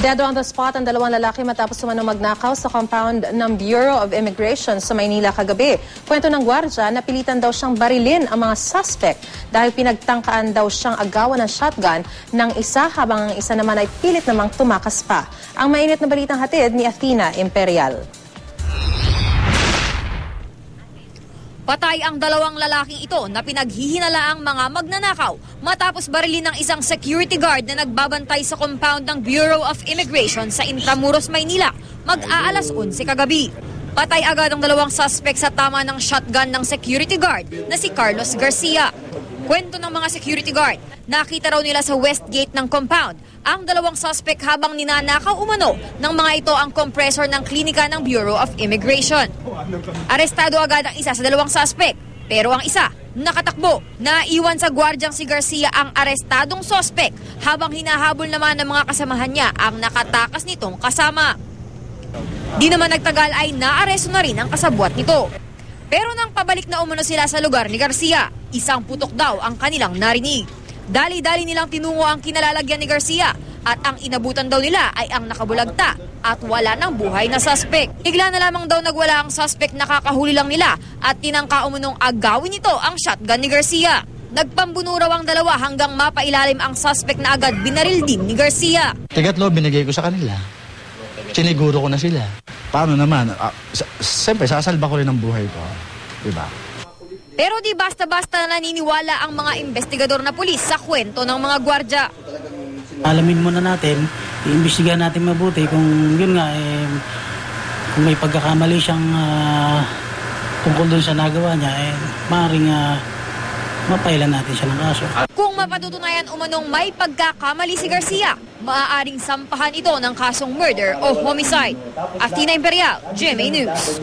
Dedo on the spot ang dalawang lalaki matapos umano magnakaw sa compound ng Bureau of Immigration sa Maynila kagabi. Kwento ng gwardya, napilitan daw siyang barilin ang mga suspect dahil pinagtangkaan daw siyang agawan ng shotgun ng isa habang ang isa naman ay pilit namang tumakas pa. Ang mainit na balitang hatid ni Athena Imperial. Patay ang dalawang lalaking ito na pinaghihinalaang mga magnanakaw matapos barilin ng isang security guard na nagbabantay sa compound ng Bureau of Immigration sa Intramuros, Maynila, mag-aalas 11 kagabi. Patay agad ang dalawang suspect sa tama ng shotgun ng security guard na si Carlos Garcia. Kwento ng mga security guard, nakita raw nila sa west gate ng compound ang dalawang suspect habang ninanakaw umano ng mga ito ang compressor ng klinika ng Bureau of Immigration. Arestado agad ang isa sa dalawang suspect, pero ang isa nakatakbo. Naiwan sa gwardyang si Garcia ang arestadong suspect habang hinahabol naman ng mga kasamahan niya ang nakatakas nitong kasama. Di naman nagtagal ay naaresto na rin ang kasabwat nito. Pero nang pabalik na umano sila sa lugar ni Garcia, isang putok daw ang kanilang narinig. Dali-dali nilang tinungo ang kinalalagyan ni Garcia at ang inabutan daw nila ay ang nakabulagta at wala ng buhay na suspect. Bigla na lamang daw nagwala ang suspect, nakakahuli lang nila at tinangka umunong agawin nito ang shotgun ni Garcia. Nagpambuno raw ang dalawa hanggang mapailalim ang suspect na agad binaril din ni Garcia. Tigatlo binigay ko sa kanila. Siniguro ko na sila. Paano naman? Siyempre, sasalba ko rin ang buhay ko. Diba? Pero di basta-basta naniniwala ang mga investigador na pulis sa kwento ng mga gwardya. Alamin muna natin, iimbestigahan natin mabuti kung yun nga, kung may pagkakamali siyang tungkol doon sa nagawa niya, maaaring mapailan natin siya ng kaso. Kung mapatutunayan umanong may pagkakamali si Garcia, maaaring sampahan ito ng kasong murder o homicide. Athena Imperial, GMA News.